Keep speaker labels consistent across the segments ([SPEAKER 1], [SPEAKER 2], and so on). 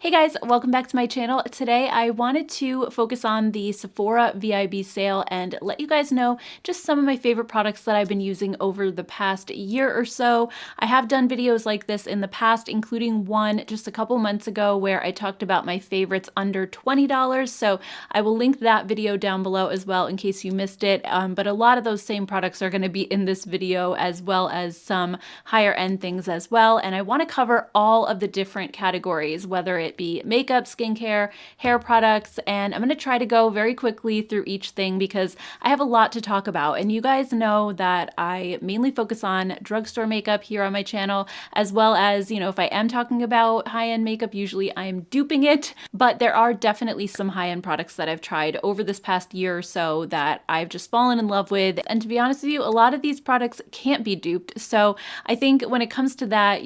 [SPEAKER 1] Hey guys, welcome back to my channel. Today I wanted to focus on the Sephora VIB sale and let you guys know just some of my favorite products that I've been using over the past year or so. I have done videos like this in the past, including one just a couple months ago where I talked about my favorites under $20. So I will link that video down below as well in case you missed it. But a lot of those same products are going to be in this video, as well as some higher end things as well. And I want to cover all of the different categories, whether it be makeup, skincare, hair products, and I'm going to try to go very quickly through each thing because I have a lot to talk about. And you guys know that I mainly focus on drugstore makeup here on my channel, as well as, if I am talking about high-end makeup, usually I am duping it, but there are definitely some high-end products that I've tried over this past year or so that I've just fallen in love with. And to be honest with you, a lot of these products can't be duped. So I think when it comes to that,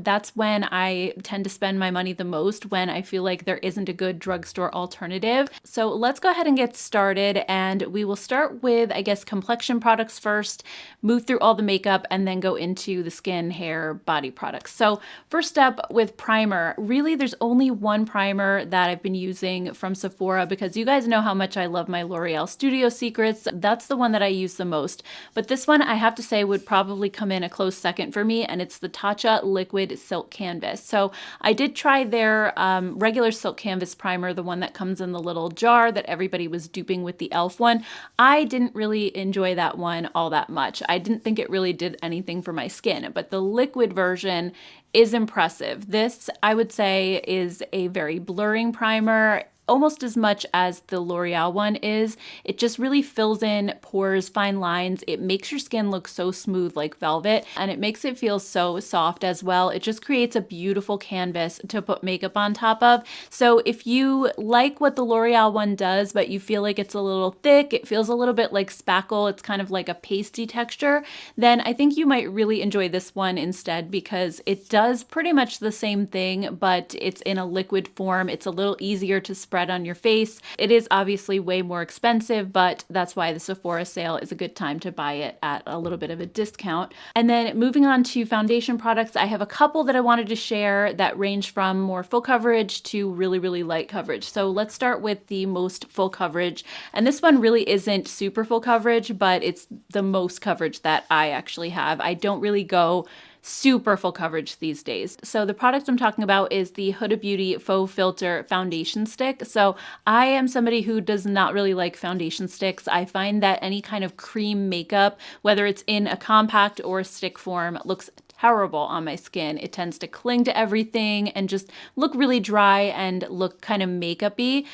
[SPEAKER 1] that's when I tend to spend my money the most, when I feel like there isn't a good drugstore alternative. So let's go ahead and get started, and we will start with, I guess, complexion products first, move through all the makeup, and then go into the skin, hair, body products. So first up with primer. Really, there's only one primer that I've been using from Sephora because you guys know how much I love my L'Oreal Studio Secrets. That's the one that I use the most. But this one, I have to say, would probably come in a close second for me, and it's the Tatcha Liquid Silk Canvas. So I did try their regular silk canvas primer, the one that comes in the little jar that everybody was duping with the e.l.f. one. I didn't really enjoy that one all that much. I didn't think it really did anything for my skin, but the liquid version is impressive. This, I would say, is a very blurring primer, almost as much as the L'Oreal one is. It just really fills in pores, fine lines. It makes your skin look so smooth like velvet, and it makes it feel so soft as well. It just creates a beautiful canvas to put makeup on top of. So if you like what the L'Oreal one does, but you feel like it's a little thick, it feels a little bit like spackle, it's kind of like a pasty texture, then I think you might really enjoy this one instead, because it does pretty much the same thing, but it's in a liquid form. It's a little easier to spread on your face. It is obviously way more expensive, but that's why the Sephora sale is a good time to buy it at a little bit of a discount. And then moving on to foundation products, I have a couple that I wanted to share that range from more full coverage to really, really light coverage. So let's start with the most full coverage. And this one really isn't super full coverage, but it's the most coverage that I actually have. I don't really go super full coverage these days. So the product I'm talking about is the Huda Beauty Faux Filter Foundation Stick. So I am somebody who does not really like foundation sticks. I find that any kind of cream makeup, whether it's in a compact or a stick form, looks terrible on my skin. It tends to cling to everything and just look really dry and look kind of makeup-y.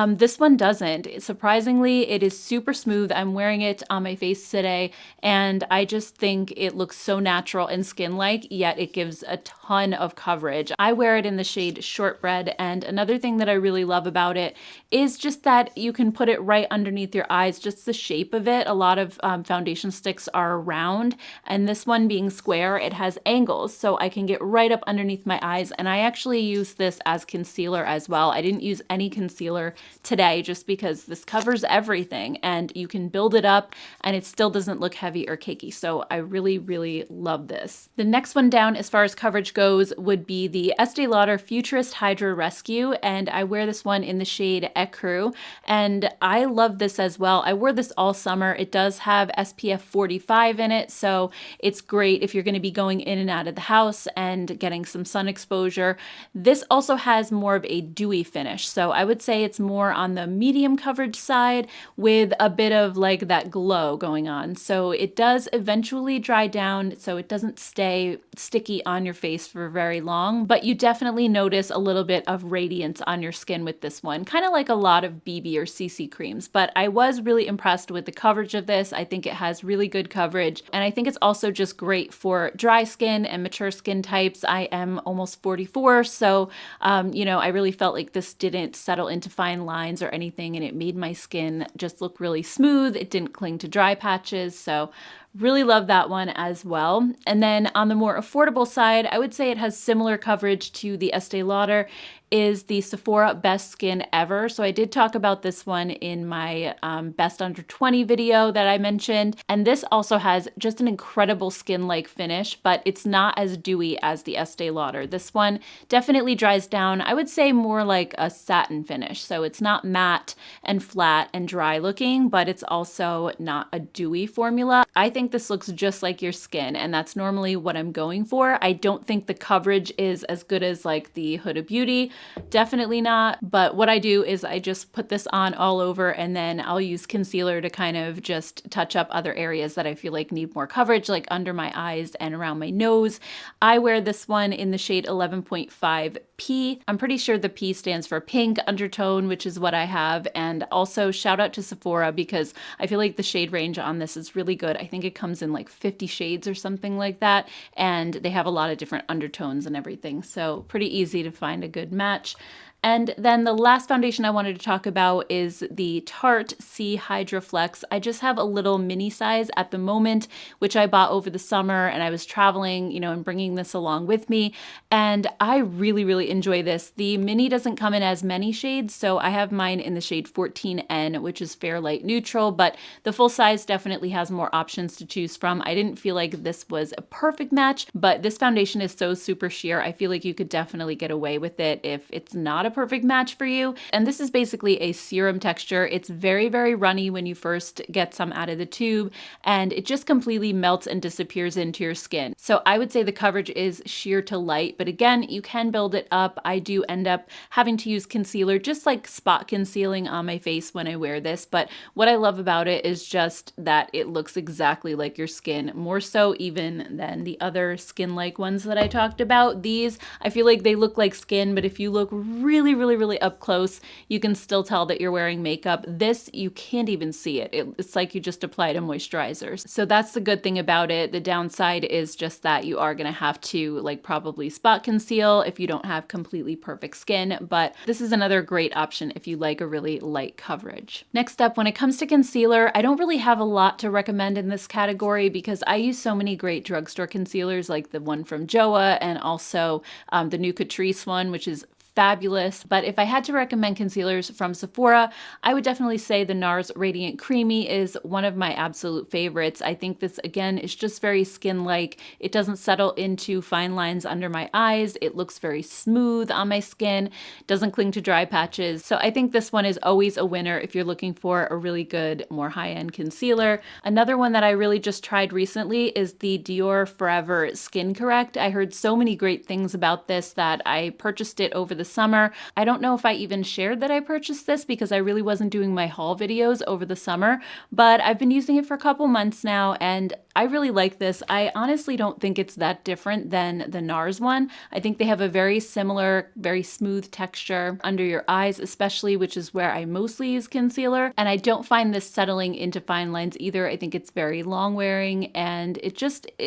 [SPEAKER 1] This one doesn't. Surprisingly, it is super smooth. I'm wearing it on my face today, and I just think it looks so natural and skin-like, yet it gives a ton of coverage. I wear it in the shade Shortbread, and another thing that I really love about it is just that you can put it right underneath your eyes, just the shape of it. A lot of foundation sticks are round, and this one being square, it has angles, so I can get right up underneath my eyes. And I actually use this as concealer as well. I didn't use any concealer today just because this covers everything, and you can build it up and it still doesn't look heavy or cakey. So I really, really love this. The next one down as far as coverage goes would be the Estee Lauder Futurist Hydra Rescue, and I wear this one in the shade Ecru, and I love this as well. I wore this all summer. It does have SPF 45 in it, so it's great if you're going to be going in and out of the house and getting some sun exposure. This also has more of a dewy finish, so I would say it's more on the medium coverage side with a bit of like that glow going on. So it does eventually dry down, so it doesn't stay sticky on your face for very long, but you definitely notice a little bit of radiance on your skin with this one, kind of like a lot of BB or CC creams. But I was really impressed with the coverage of this. I think it has really good coverage, and I think it's also just great for dry skin and mature skin types. I am almost 44, so I really felt like this didn't settle into fine lines or anything, and it made my skin just look really smooth. It didn't cling to dry patches, so really love that one as well. And then on the more affordable side, I would say it has similar coverage to the Estee Lauder. is the Sephora Best Skin Ever. So I did talk about this one in my Best Under 20 video that I mentioned. And this also has just an incredible skin-like finish, but it's not as dewy as the Estee Lauder. This one definitely dries down, I would say more like a satin finish. So it's not matte and flat and dry looking, but it's also not a dewy formula. I think this looks just like your skin, and that's normally what I'm going for. I don't think the coverage is as good as like the Huda Beauty, definitely not. But what I do is I just put this on all over, and then I'll use concealer to kind of just touch up other areas that I feel like need more coverage, like under my eyes and around my nose. I wear this one in the shade 11.5P. I'm pretty sure the P stands for pink undertone, which is what I have. And also shout out to Sephora because I feel like the shade range on this is really good. I think it comes in like 50 shades or something like that. And they have a lot of different undertones and everything. So pretty easy to find a good match. And then the last foundation I wanted to talk about is the Tarte C Hydra Flex. I just have a little mini size at the moment, which I bought over the summer, and I was traveling, you know, and bringing this along with me. And I really, really enjoy this. The mini doesn't come in as many shades, so I have mine in the shade 14N, which is fair light neutral, but the full size definitely has more options to choose from. I didn't feel like this was a perfect match, but this foundation is so super sheer. I feel like you could definitely get away with it if it's not a perfect match for you. And this is basically a serum texture. It's very, very runny when you first get some out of the tube, and it just completely melts and disappears into your skin. So I would say the coverage is sheer to light, but again, you can build it up. I do end up having to use concealer, just like spot concealing on my face when I wear this. But what I love about it is just that it looks exactly like your skin, more so even than the other skin-like ones that I talked about. These, I feel like they look like skin, but if you look really, really up close, you can still tell that you're wearing makeup. This, you can't even see it. It's like you just applied a moisturizer. So that's the good thing about it. The downside is just that you are going to have to like probably spot conceal if you don't have completely perfect skin, but this is another great option if you like a really light coverage. Next up, when it comes to concealer, I don't really have a lot to recommend in this category because I use so many great drugstore concealers like the one from Joa and also the new Catrice one, which is fabulous. But if I had to recommend concealers from Sephora, I would definitely say the NARS Radiant Creamy is one of my absolute favorites. I think this, again, is just very skin-like. It doesn't settle into fine lines under my eyes. It looks very smooth on my skin, doesn't cling to dry patches. So I think this one is always a winner if you're looking for a really good, more high-end concealer. Another one that I really just tried recently is the Dior Forever Skin Correct. I heard so many great things about this that I purchased it over the summer. I don't know if I even shared that I purchased this because I really wasn't doing my haul videos over the summer, but I've been using it for a couple months now and I really like this. I honestly don't think it's that different than the NARS one. I think they have a very similar, very smooth texture under your eyes, especially, which is where I mostly use concealer. And I don't find this settling into fine lines either. I think it's very long wearing and it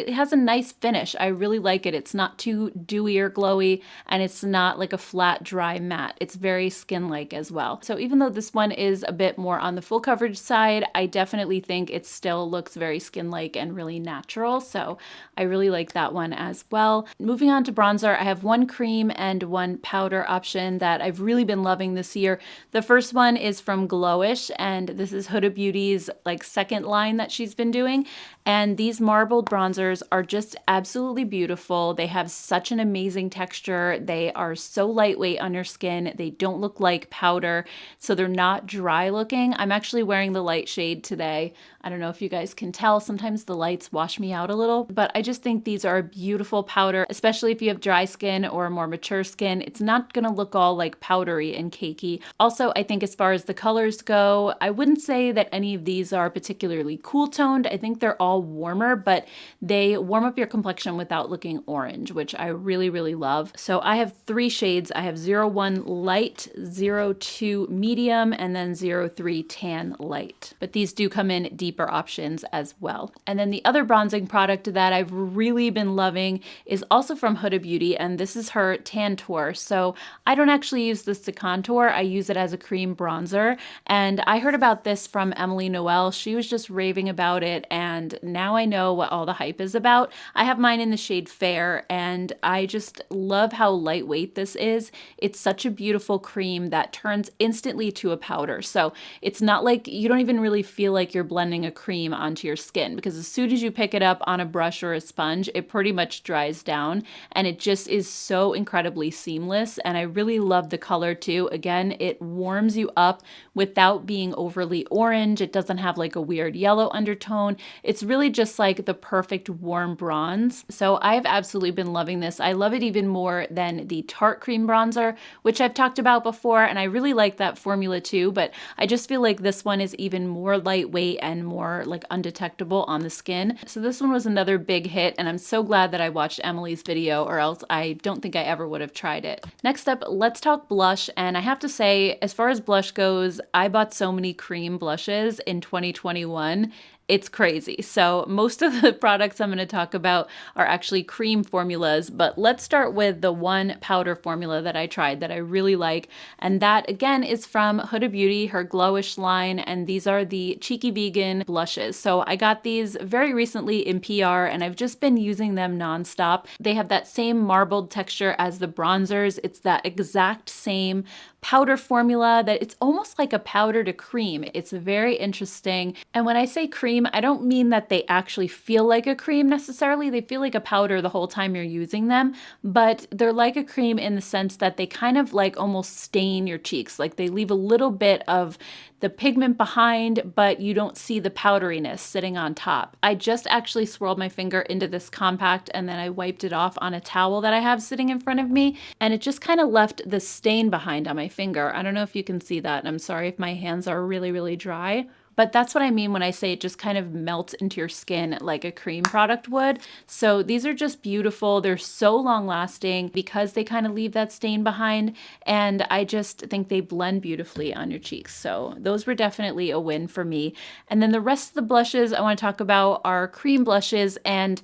[SPEAKER 1] has a nice finish. I really like it. It's not too dewy or glowy and it's not like a flat, dry matte. It's very skin-like as well. So even though this one is a bit more on the full coverage side, I definitely think it still looks very skin-like and really natural. So I really like that one as well. Moving on to bronzer, I have one cream and one powder option that I've really been loving this year. The first one is from Glowish, and this is Huda Beauty's like second line that she's been doing. And these marbled bronzers are just absolutely beautiful. They have such an amazing texture. They are so lightweight on your skin. They don't look like powder, so they're not dry looking. I'm actually wearing the light shade today. I don't know if you guys can tell, sometimes the lights wash me out a little, but I just think these are a beautiful powder, especially if you have dry skin or more mature skin. It's not gonna look all like powdery and cakey. Also, I think as far as the colors go, I wouldn't say that any of these are particularly cool toned. I think they're all warmer, but they warm up your complexion without looking orange, which I really, really love. So I have three shades. I have 01 Light, 02 Medium, and then 03 Tan Light. But these do come in deeper options as well. And then the other bronzing product that I've really been loving is also from Huda Beauty, and this is her Tantour. So I don't actually use this to contour, I use it as a cream bronzer, and I heard about this from Emily Noel. She was just raving about it, and now I know what all the hype is about. I have mine in the shade Fair, and I just love how lightweight this is. It's such a beautiful cream that turns instantly to a powder. So it's not like, you don't even really feel like you're blending a cream onto your skin, because as soon as you pick it up on a brush or a sponge, it pretty much dries down, and it just is so incredibly seamless. And I really love the color too. Again, it warms you up without being overly orange. It doesn't have like a weird yellow undertone. It's really just like the perfect warm bronze. So I've absolutely been loving this. I love it even more than the Tarte Cream Bronzer, which I've talked about before, and I really like that formula too, but I just feel like this one is even more lightweight and more like undetectable on the skin. So this one was another big hit, and I'm so glad that I watched Emily's video, or else I don't think I ever would have tried it. Next up, let's talk blush, and I have to say, as far as blush goes, I bought so many cream blushes in 2021. It's crazy. So most of the products I'm going to talk about are actually cream formulas, but let's start with the one powder formula that I tried that I really like. And that again is from Huda Beauty, her Glowish line. And these are the Cheeky Vegan blushes. So I got these very recently in PR, and I've just been using them nonstop. They have that same marbled texture as the bronzers. It's that exact same powder formula that it's almost like a powder to cream. It's very interesting. And when I say cream, I don't mean that they actually feel like a cream necessarily. They feel like a powder the whole time you're using them, but they're like a cream in the sense that they kind of like almost stain your cheeks. Like they leave a little bit of the pigment behind, but you don't see the powderiness sitting on top. I just actually swirled my finger into this compact, and then I wiped it off on a towel that I have sitting in front of me, and it just kind of left the stain behind on my finger. I don't know if you can see that, and I'm sorry if my hands are really, really dry. But that's what I mean when I say it just kind of melts into your skin like a cream product would. So these are just beautiful. They're so long lasting because they kind of leave that stain behind. And I just think they blend beautifully on your cheeks. So those were definitely a win for me. And then the rest of the blushes I want to talk about are cream blushes. And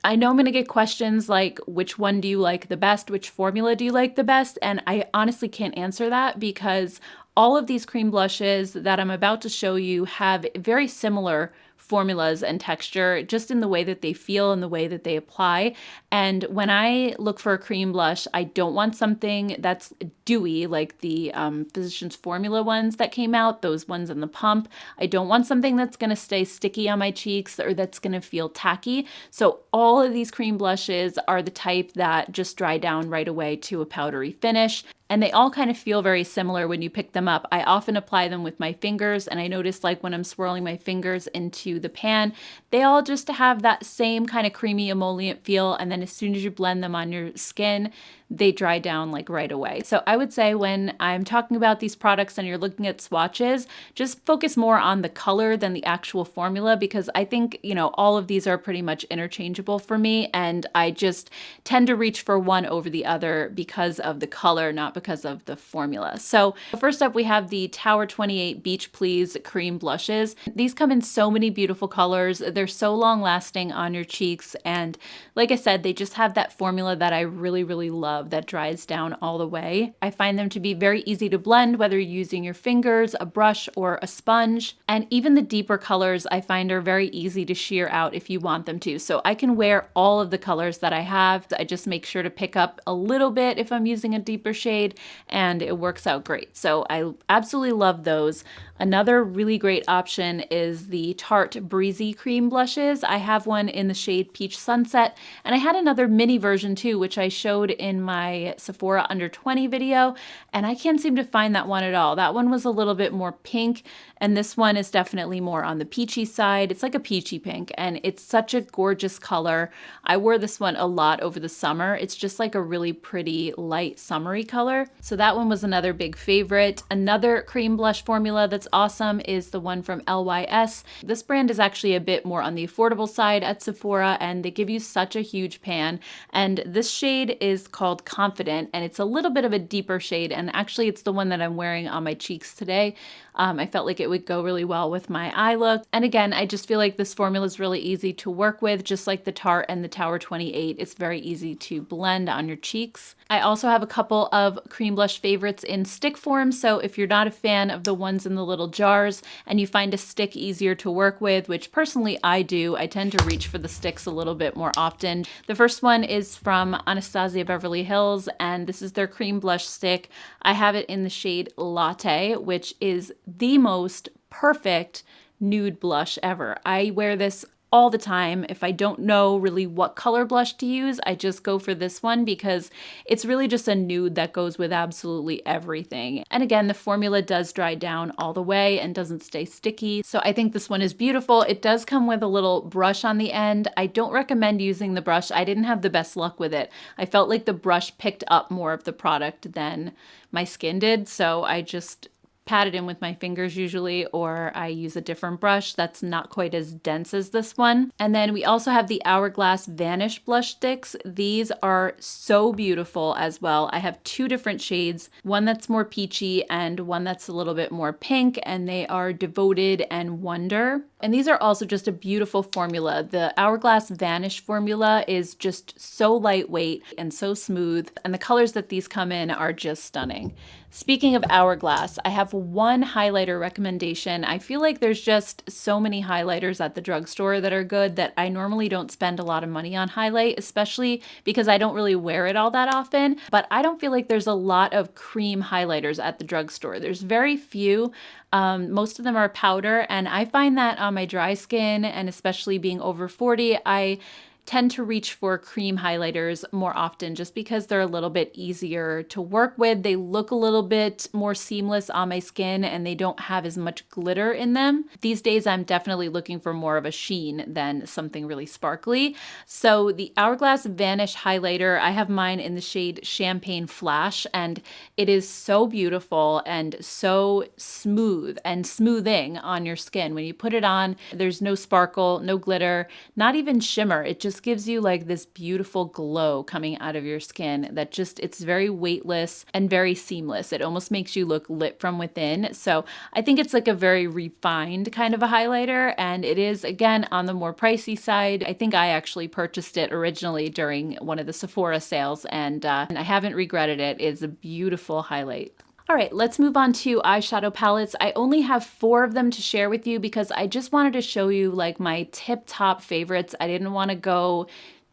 [SPEAKER 1] I know I'm going to get questions like, which one do you like the best? Which formula do you like the best? And I honestly can't answer that, because all of these cream blushes that I'm about to show you have very similar formulas and texture, just in the way that they feel and the way that they apply. And when I look for a cream blush, I don't want something that's dewy like the Physicians Formula ones that came out, those ones in the pump. I don't want something that's going to stay sticky on my cheeks or that's going to feel tacky. So all of these cream blushes are the type that just dry down right away to a powdery finish. And they all kind of feel very similar when you pick them up. I often apply them with my fingers, and I notice like when I'm swirling my fingers into the pan, they all just have that same kind of creamy emollient feel. And then as soon as you blend them on your skin, they dry down like right away. So I would say when I'm talking about these products and you're looking at swatches, just focus more on the color than the actual formula, because I think, you know, all of these are pretty much interchangeable for me, and I just tend to reach for one over the other because of the color, not because of the formula. So first up, we have the Tower 28 Beach Please cream blushes. These come in so many beautiful colors. They're so long lasting on your cheeks, and like I said, they just have that formula that I really, really love that dries down all the way. I find them to be very easy to blend, whether you're using your fingers, a brush, or a sponge. And even the deeper colors I find are very easy to sheer out if you want them to. So I can wear all of the colors that I have. I just make sure to pick up a little bit if I'm using a deeper shade, and it works out great. So I absolutely love those. Another really great option is the Tarte Breezy cream blushes. I have one in the shade Peach Sunset, and I had another mini version too, which I showed in my Sephora Under 20 video, and I can't seem to find that one at all. That one was a little bit more pink, and this one is definitely more on the peachy side. It's like a peachy pink, and it's such a gorgeous color. I wore this one a lot over the summer. It's just like a really pretty light summery color. So that one was another big favorite. Another cream blush formula that's awesome is the one from LYS. This brand is actually a bit more on the affordable side at Sephora, and they give you such a huge pan. And this shade is called Confident, and it's a little bit of a deeper shade, and actually it's the one that I'm wearing on my cheeks today. I felt like it it would go really well with my eye look. And again, I just feel like this formula is really easy to work with, just like the Tarte and the Tower 28. It's very easy to blend on your cheeks. I also have a couple of cream blush favorites in stick form, so if you're not a fan of the ones in the little jars and you find a stick easier to work with, which personally I do, I tend to reach for the sticks a little bit more often. The first one is from Anastasia Beverly Hills, and this is their cream blush stick. I have it in the shade Latte, which is the most perfect nude blush ever. I wear this all the time. If I don't know really what color blush to use, I just go for this one because it's really just a nude that goes with absolutely everything. And again, the formula does dry down all the way and doesn't stay sticky. So I think this one is beautiful. It does come with a little brush on the end. I don't recommend using the brush. I didn't have the best luck with it. I felt like the brush picked up more of the product than my skin did. So I just pat it in with my fingers usually, or I use a different brush that's not quite as dense as this one. And then we also have the Hourglass Vanish blush sticks. These are so beautiful as well. I have two different shades, one that's more peachy and one that's a little bit more pink, and they are Devoted and Wonder. And these are also just a beautiful formula. The Hourglass Vanish formula is just so lightweight and so smooth, and the colors that these come in are just stunning. Speaking of Hourglass, I have one highlighter recommendation. I feel like there's just so many highlighters at the drugstore that are good that I normally don't spend a lot of money on highlight, especially because I don't really wear it all that often. But I don't feel like there's a lot of cream highlighters at the drugstore. There's very few. Most of them are powder, and I find that on my dry skin, and especially being over 40, I tend to reach for cream highlighters more often just because they're a little bit easier to work with. They look a little bit more seamless on my skin and they don't have as much glitter in them. These days I'm definitely looking for more of a sheen than something really sparkly. So the Hourglass Vanish highlighter, I have mine in the shade Champagne Flash, and it is so beautiful and so smooth and smoothing on your skin. When you put it on, there's no sparkle, no glitter, not even shimmer. It just gives you like this beautiful glow coming out of your skin that just, it's very weightless and very seamless. It almost makes you look lit from within. So I think it's like a very refined kind of a highlighter, and it is again on the more pricey side. I think I actually purchased it originally during one of the Sephora sales, and I haven't regretted it. It's a beautiful highlight. All right, let's move on to eyeshadow palettes. I only have 4 of them to share with you because I just wanted to show you like my tip top favorites. I didn't want to go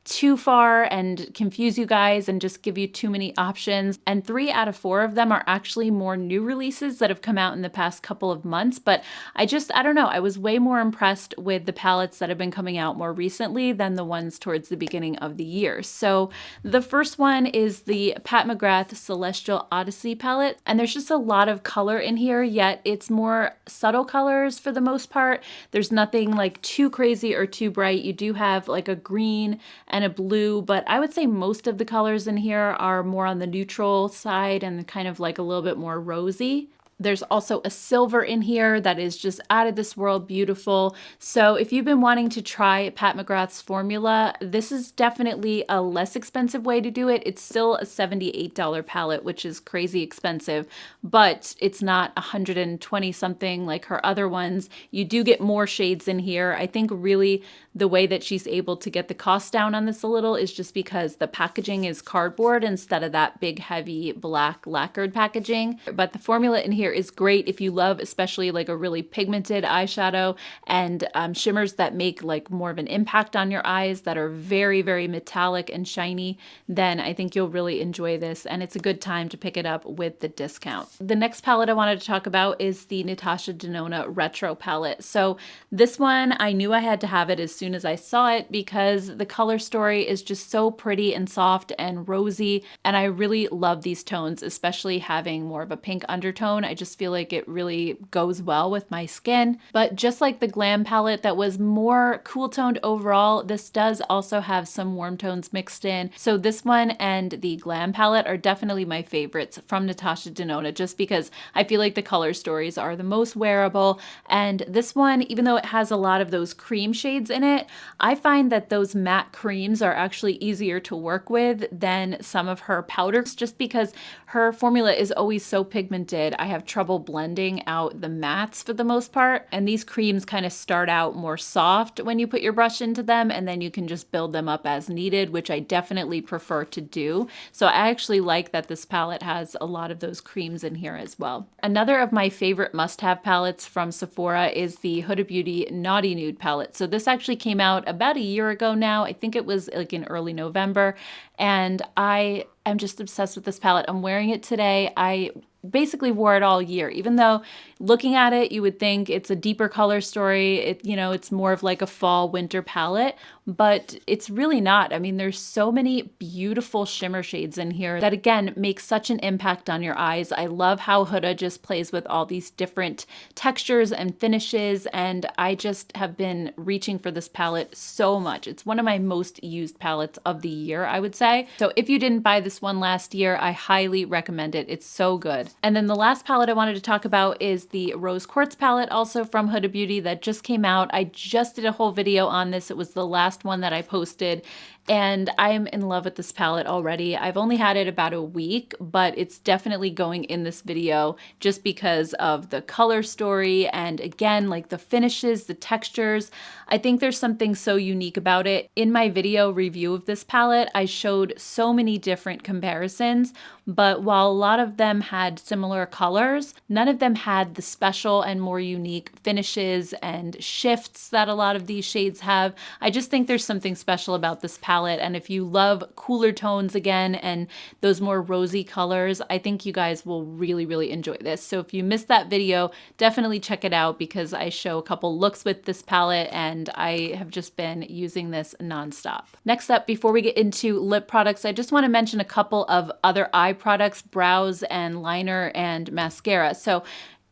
[SPEAKER 1] too far and confuse you guys and just give you too many options. And 3 out of 4 of them are actually more new releases that have come out in the past couple of months. But I don't know, I was way more impressed with the palettes that have been coming out more recently than the ones towards the beginning of the year. So the first one is the Pat McGrath Celestial Odyssey palette. And there's just a lot of color in here, yet it's more subtle colors for the most part. There's nothing like too crazy or too bright. You do have like a green and a blue, but I would say most of the colors in here are more on the neutral side and kind of like a little bit more rosy. There's also a silver in here that is just out of this world beautiful. So if you've been wanting to try Pat McGrath's formula, this is definitely a less expensive way to do it. It's still a $78 palette, which is crazy expensive, but it's not 120 something like her other ones. You do get more shades in here. I think really the way that she's able to get the cost down on this a little is just because the packaging is cardboard instead of that big heavy black lacquered packaging. But the formula in here is great if you love especially like a really pigmented eyeshadow and shimmers that make like more of an impact on your eyes that are very, very metallic and shiny. Then I think you'll really enjoy this, and it's a good time to pick it up with the discount. The next palette I wanted to talk about is the Natasha Denona Retro palette. So this one, I knew I had to have it as soon as I saw it because the color story is just so pretty and soft and rosy, and I really love these tones, especially having more of a pink undertone. I just feel like it really goes well with my skin. But just like the Glam palette that was more cool toned overall, this does also have some warm tones mixed in. So this one and the Glam palette are definitely my favorites from Natasha Denona, just because I feel like the color stories are the most wearable. And this one, even though it has a lot of those cream shades in it, I find that those matte creams are actually easier to work with than some of her powders, just because her formula is always so pigmented. I have have trouble blending out the mattes for the most part. And these creams kind of start out more soft when you put your brush into them, and then you can just build them up as needed, which I definitely prefer to do. So I actually like that this palette has a lot of those creams in here as well. Another of my favorite must-have palettes from Sephora is the Huda Beauty Naughty Nude palette. So this actually came out about a year ago now. I think it was like in early November, and I am just obsessed with this palette. I'm wearing it today. I basically wore it all year, even though looking at it, you would think it's a deeper color story. It's more of like a fall winter palette, but it's really not. I mean, there's so many beautiful shimmer shades in here that again, make such an impact on your eyes. I love how Huda just plays with all these different textures and finishes, and I just have been reaching for this palette so much. It's one of my most used palettes of the year, I would say. So if you didn't buy this one last year, I highly recommend it. It's so good. And then the last palette I wanted to talk about is the Rose Quartz palette, also from Huda Beauty, that just came out. I just did a whole video on this. It was the last one that I posted, and I'm in love with this palette already. I've only had it about a week, but it's definitely going in this video just because of the color story and again, like the finishes, the textures. I think there's something so unique about it. In my video review of this palette, I showed so many different comparisons, but while a lot of them had similar colors, none of them had the special and more unique finishes and shifts that a lot of these shades have. I just think there's something special about this palette, and if you love cooler tones again and those more rosy colors, I think you guys will really, really enjoy this. So if you missed that video, definitely check it out because I show a couple looks with this palette and I have just been using this nonstop. Next up, before we get into lip products, I just want to mention a couple of other eye products, brows and liner and mascara. So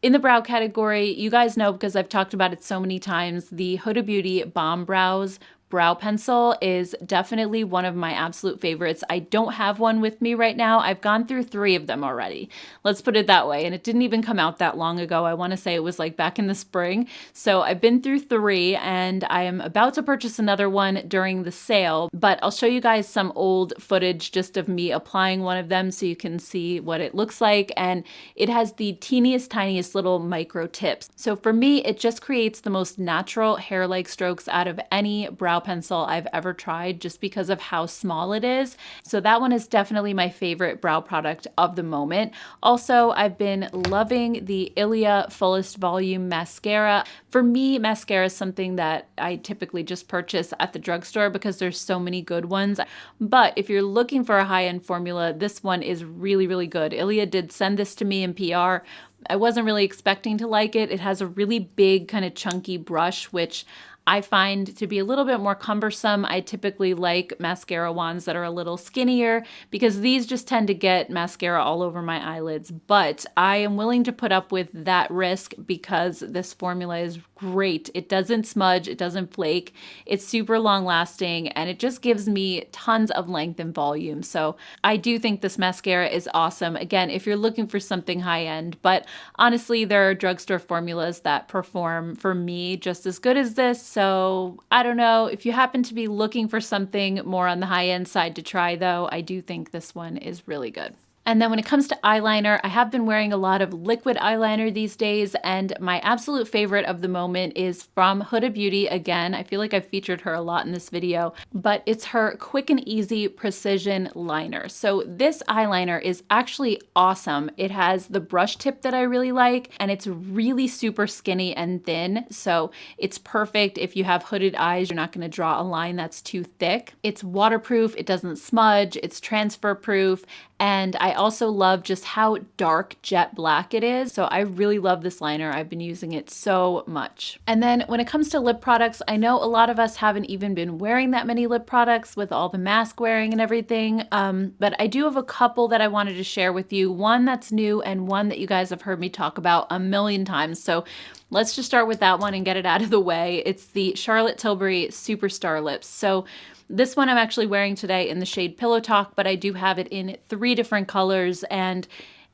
[SPEAKER 1] in the brow category, you guys know because I've talked about it so many times, the Huda Beauty Balm Brows brow pencil is definitely one of my absolute favorites. I don't have one with me right now. I've gone through 3 of them already. Let's put it that way. And it didn't even come out that long ago. I want to say it was like back in the spring. So I've been through 3 and I am about to purchase another one during the sale, but I'll show you guys some old footage just of me applying one of them so you can see what it looks like. And it has the teeniest, tiniest little micro tips. So for me, it just creates the most natural hair-like strokes out of any brow pencil I've ever tried just because of how small it is. So that one is definitely my favorite brow product of the moment. Also, I've been loving the Ilia Fullest Volume Mascara. For me, mascara is something that I typically just purchase at the drugstore because there's so many good ones. But if you're looking for a high-end formula, this one is really, really good. Ilia did send this to me in PR. I wasn't really expecting to like it. It has a really big kind of chunky brush, which I find to be a little bit more cumbersome. I typically like mascara wands that are a little skinnier because these just tend to get mascara all over my eyelids. But I am willing to put up with that risk because this formula is great. It doesn't smudge, it doesn't flake, it's super long lasting, and it just gives me tons of length and volume. So I do think this mascara is awesome. Again, if you're looking for something high end, but honestly, there are drugstore formulas that perform for me just as good as this. So I don't know. If you happen to be looking for something more on the high end side to try though, I do think this one is really good. And then when it comes to eyeliner, I have been wearing a lot of liquid eyeliner these days, and my absolute favorite of the moment is from Huda Beauty again. I feel like I've featured her a lot in this video, but it's her Quick and Easy Precision Liner. So this eyeliner is actually awesome. It has the brush tip that I really like, and it's really super skinny and thin. So it's perfect if you have hooded eyes. You're not going to draw a line that's too thick. It's waterproof. It doesn't smudge. It's transfer proof. And I also love just how dark jet black it is. So I really love this liner. I've been using it so much. And then when it comes to lip products, I know a lot of us haven't even been wearing that many lip products with all the mask wearing and everything. But I do have a couple that I wanted to share with you. One that's new and one that you guys have heard me talk about a million times. So let's just start with that one and get it out of the way. It's the Charlotte Tilbury Superstar Lips. So this one I'm actually wearing today in the shade Pillow Talk, but I do have it in 3 different colors. And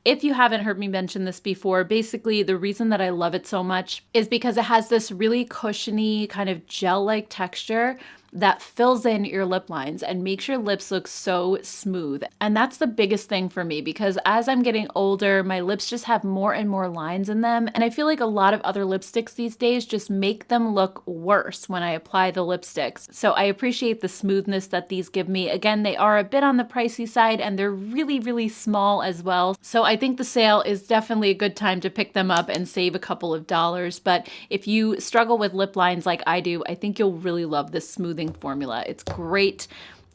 [SPEAKER 1] if you haven't heard me mention this before, basically the reason that I love it so much is because it has this really cushiony kind of gel-like texture. that fills in your lip lines and makes your lips look so smooth. And that's the biggest thing for me, because as I'm getting older, my lips just have more and more lines in them. And I feel like a lot of other lipsticks these days just make them look worse when I apply the lipsticks. So I appreciate the smoothness that these give me. Again, they are a bit on the pricey side and they're really, really small as well. So I think the sale is definitely a good time to pick them up and save a couple of dollars. But if you struggle with lip lines like I do, I think you'll really love this smoothing formula. It's great.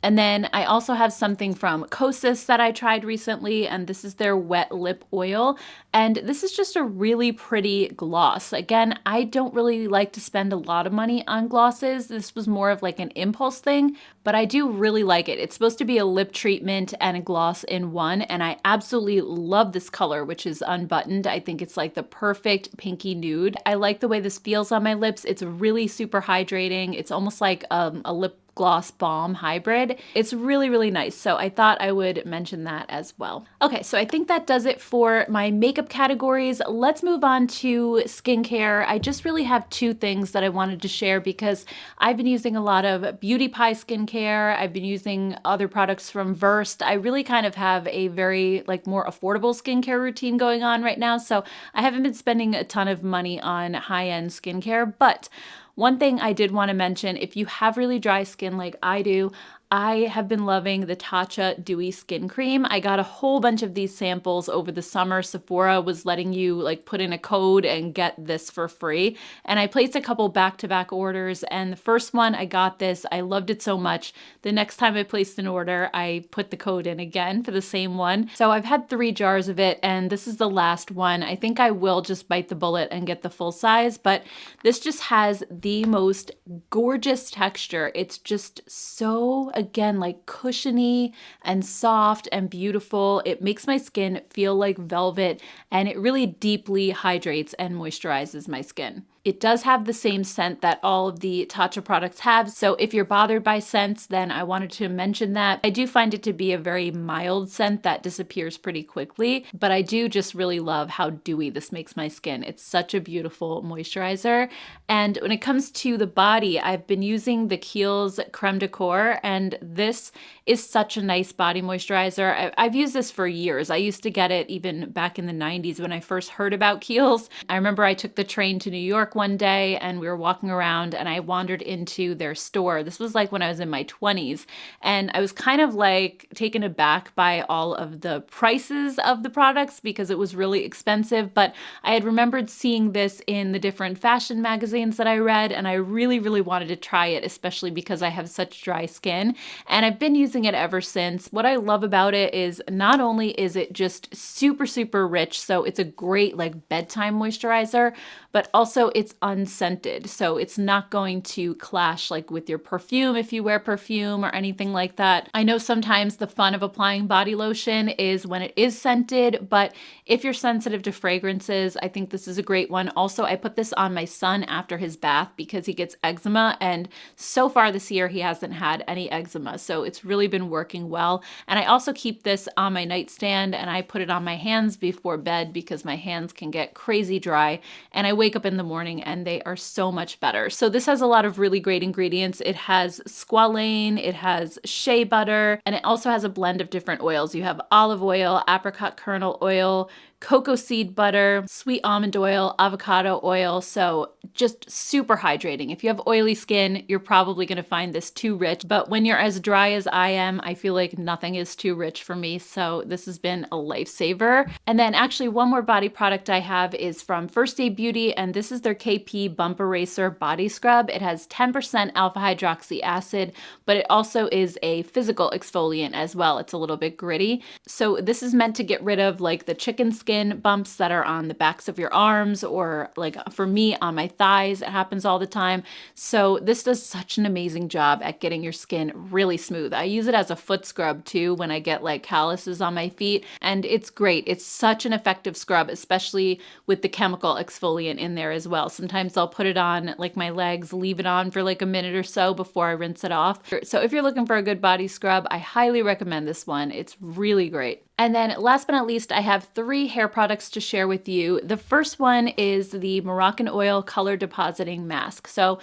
[SPEAKER 1] And then I also have something from Kosas that I tried recently, and this is their wet lip oil. And this is just a really pretty gloss. Again, I don't really like to spend a lot of money on glosses. This was more of like an impulse thing, but I do really like it. It's supposed to be a lip treatment and a gloss in one, and I absolutely love this color, which is unbuttoned. I think it's like the perfect pinky nude. I like the way this feels on my lips. It's really super hydrating. It's almost like a lip gloss balm hybrid. It's really, really nice. So I thought I would mention that as well. Okay, so I think that does it for my makeup categories. Let's move on to skincare. I just really have two things that I wanted to share because I've been using a lot of Beauty Pie skincare. I've been using other products from Versed. I really kind of have a very like more affordable skincare routine going on right now. So I haven't been spending a ton of money on high-end skincare, but one thing I did want to mention, if you have really dry skin like I do, I have been loving the Tatcha Dewy Skin Cream. I got a whole bunch of these samples over the summer. Sephora was letting you like put in a code and get this for free. And I placed a couple back-to-back orders, and the first one I got this. I loved it so much. The next time I placed an order, I put the code in again for the same one. So I've had 3 jars of it, and this is the last one. I think I will just bite the bullet and get the full size, but this just has the most gorgeous texture. It's just so, again, like cushiony and soft and beautiful. It makes my skin feel like velvet, and it really deeply hydrates and moisturizes my skin. It does have the same scent that all of the Tatcha products have, so if you're bothered by scents, then I wanted to mention that. I do find it to be a very mild scent that disappears pretty quickly, but I do just really love how dewy this makes my skin. It's such a beautiful moisturizer. And when it comes to the body, I've been using the Kiehl's Creme de Corps, and this is such a nice body moisturizer. I've used this for years. I used to get it even back in the 90s when I first heard about Kiehl's. I remember I took the train to New York one day and we were walking around and I wandered into their store. This was like when I was in my 20s, and I was kind of like taken aback by all of the prices of the products because it was really expensive, but I had remembered seeing this in the different fashion magazines that I read, and I really, really wanted to try it, especially because I have such dry skin, and I've been using it ever since. What I love about it is not only is it just super, super rich, so it's a great like bedtime moisturizer, but also it's unscented. So it's not going to clash like with your perfume if you wear perfume or anything like that. I know sometimes the fun of applying body lotion is when it is scented, but if you're sensitive to fragrances, I think this is a great one. Also, I put this on my son after his bath because he gets eczema, and so far this year he hasn't had any eczema. So it's really been working well. And I also keep this on my nightstand and I put it on my hands before bed because my hands can get crazy dry, and I wake up in the morning and they are so much better. So this has a lot of really great ingredients. It has squalane, it has shea butter, and it also has a blend of different oils. You have olive oil, apricot kernel oil, cocoa seed butter, sweet almond oil, avocado oil. So just super hydrating. If you have oily skin, you're probably going to find this too rich, but when you're as dry as I am, I feel like nothing is too rich for me. So this has been a lifesaver. And then actually one more body product I have is from First Aid Beauty, and this is their KP Bump Eraser Body Scrub. It has 10% alpha hydroxy acid, but it also is a physical exfoliant as well. It's a little bit gritty. So this is meant to get rid of like the chicken skin bumps that are on the backs of your arms, or like for me on my thighs. It happens all the time. So this does such an amazing job at getting your skin really smooth. I use it as a foot scrub too when I get like calluses on my feet, and it's great. It's such an effective scrub, especially with the chemical exfoliant in there as well. Sometimes I'll put it on like my legs, leave it on for like a minute or so before I rinse it off. So if you're looking for a good body scrub, I highly recommend this one. It's really great. And then last but not least, I have 3 hair products to share with you. The first one is the Moroccan Oil Color Depositing Mask. So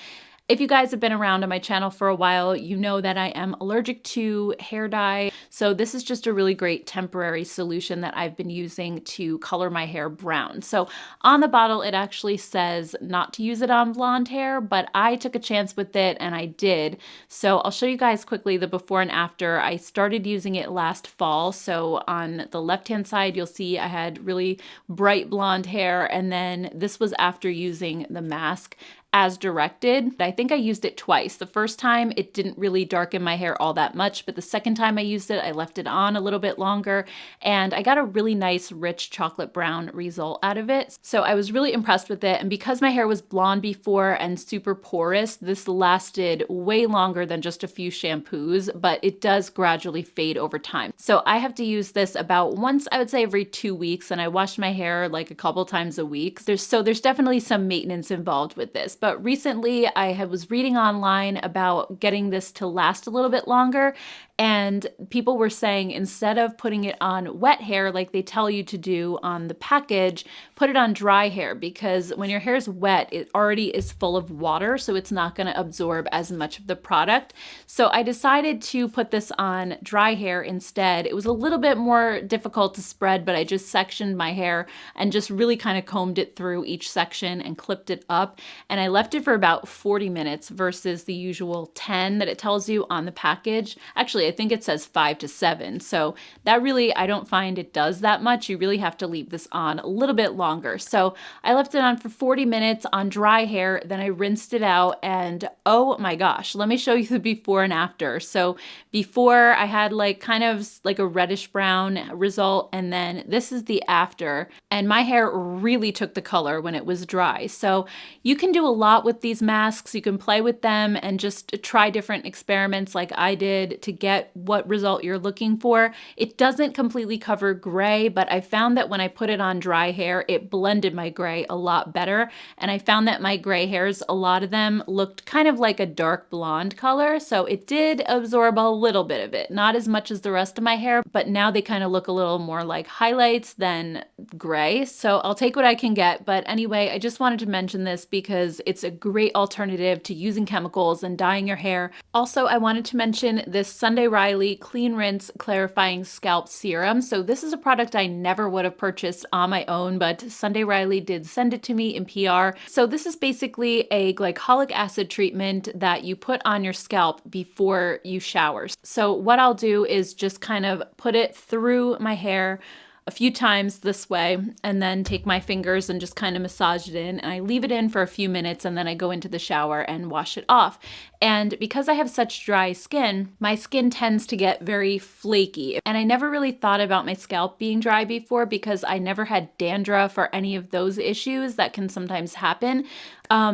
[SPEAKER 1] If you guys have been around on my channel for a while, you know that I am allergic to hair dye. So this is just a really great temporary solution that I've been using to color my hair brown. So on the bottle, it actually says not to use it on blonde hair, but I took a chance with it and I did. So I'll show you guys quickly the before and after. I started using it last fall. So on the left-hand side, you'll see I had really bright blonde hair, and then this was after using the mask as directed. I think I used it twice. The first time it didn't really darken my hair all that much, but the second time I used it, I left it on a little bit longer and I got a really nice rich chocolate brown result out of it. So I was really impressed with it. And because my hair was blonde before and super porous, this lasted way longer than just a few shampoos, but it does gradually fade over time. So I have to use this about once, I would say every 2 weeks, and I wash my hair like a couple times a week. There's definitely some maintenance involved with this. But recently I was reading online about getting this to last a little bit longer, and people were saying instead of putting it on wet hair like they tell you to do on the package, put it on dry hair, because when your hair is wet, it already is full of water, so it's not going to absorb as much of the product. So I decided to put this on dry hair instead. It was a little bit more difficult to spread, but I just sectioned my hair and just really kind of combed it through each section and clipped it up. And I left it for about 40 minutes versus the usual 10 that it tells you on the package. Actually, I think it says 5 to 7. So that really, I don't find it does that much. You really have to leave this on a little bit longer. So I left it on for 40 minutes on dry hair, then I rinsed it out, and oh my gosh, let me show you the before and after. So before I had like kind of like a reddish brown result, and then this is the after, and my hair really took the color when it was dry. So you can do a lot with these masks. You can play with them and just try different experiments like I did to get what result you're looking for. It doesn't completely cover gray, but I found that when I put it on dry hair, it blended my gray a lot better. And I found that my gray hairs, a lot of them looked kind of like a dark blonde color. So it did absorb a little bit of it, not as much as the rest of my hair, but now they kind of look a little more like highlights than gray. So I'll take what I can get. But anyway, I just wanted to mention this because it's a great alternative to using chemicals and dyeing your hair. Also, I wanted to mention this Sunday Riley Clean Rinse Clarifying Scalp Serum. So this is a product I never would have purchased on my own, but Sunday Riley did send it to me in PR. So this is basically a glycolic acid treatment that you put on your scalp before you shower. So what I'll do is just kind of put it through my hair a few times this way, and then take my fingers and just kind of massage it in, and I leave it in for a few minutes, and then I go into the shower and wash it off. And because I have such dry skin, my skin tends to get very flaky. And I never really thought about my scalp being dry before because I never had dandruff or any of those issues that can sometimes happen.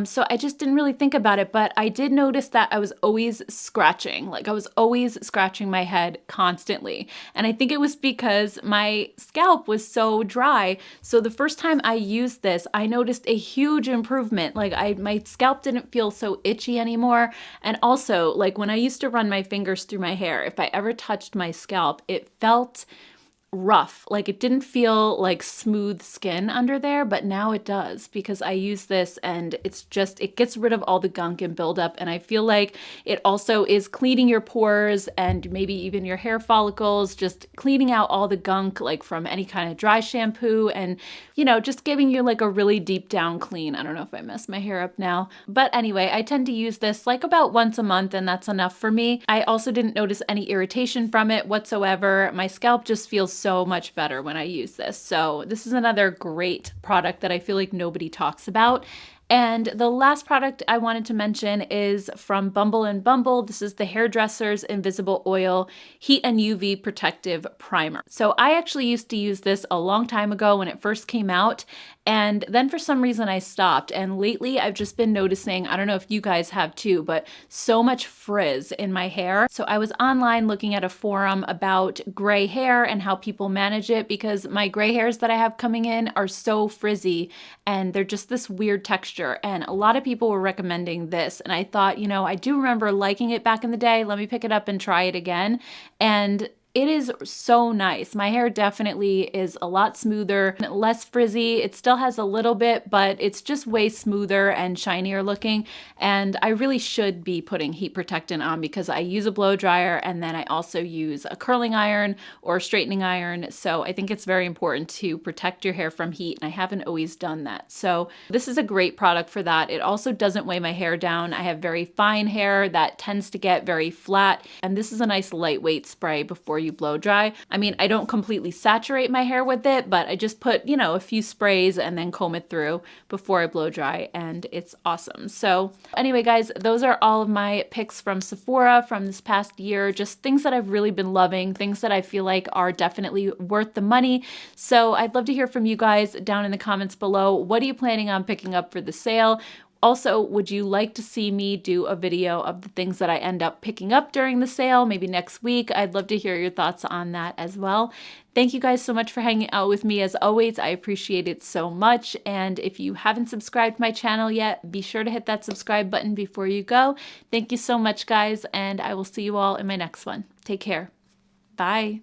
[SPEAKER 1] So I just didn't really think about it, but I did notice that I was always scratching. Like I was always scratching my head constantly. And I think it was because my scalp was so dry. So the first time I used this, I noticed a huge improvement. Like my scalp didn't feel so itchy anymore. And also, like when I used to run my fingers through my hair, if I ever touched my scalp, it felt rough. Like it didn't feel like smooth skin under there, but now it does because I use this, and it gets rid of all the gunk and buildup. And I feel like it also is cleaning your pores and maybe even your hair follicles, just cleaning out all the gunk like from any kind of dry shampoo, and just giving you like a really deep down clean. I don't know if I messed my hair up now, but anyway, I tend to use this like about once a month, and that's enough for me. I also didn't notice any irritation from it whatsoever. My scalp just feels so much better when I use this. So this is another great product that I feel like nobody talks about. And the last product I wanted to mention is from Bumble & Bumble. This is the Hairdresser's Invisible Oil Heat and UV Protective Primer. So I actually used to use this a long time ago when it first came out, and then for some reason I stopped. And lately I've just been noticing, I don't know if you guys have too, but so much frizz in my hair. So I was online looking at a forum about gray hair and how people manage it, because my gray hairs that I have coming in are so frizzy and they're just this weird texture. And a lot of people were recommending this. And I thought, I do remember liking it back in the day. Let me pick it up and try it again. And it is so nice. My hair definitely is a lot smoother, less frizzy. It still has a little bit, but it's just way smoother and shinier looking. And I really should be putting heat protectant on because I use a blow dryer and then I also use a curling iron or a straightening iron. So I think it's very important to protect your hair from heat, and I haven't always done that. So this is a great product for that. It also doesn't weigh my hair down. I have very fine hair that tends to get very flat, and this is a nice lightweight spray before you blow dry. I mean, I don't completely saturate my hair with it, but I just put, you know, a few sprays and then comb it through before I blow dry, and it's awesome. So anyway, guys, those are all of my picks from Sephora from this past year, just things that I've really been loving, things that I feel like are definitely worth the money. So I'd love to hear from you guys down in the comments below. What are you planning on picking up for the sale? Also, would you like to see me do a video of the things that I end up picking up during the sale, maybe next week? I'd love to hear your thoughts on that as well. Thank you guys so much for hanging out with me as always. I appreciate it so much. And if you haven't subscribed to my channel yet, be sure to hit that subscribe button before you go. Thank you so much, guys, and I will see you all in my next one. Take care. Bye.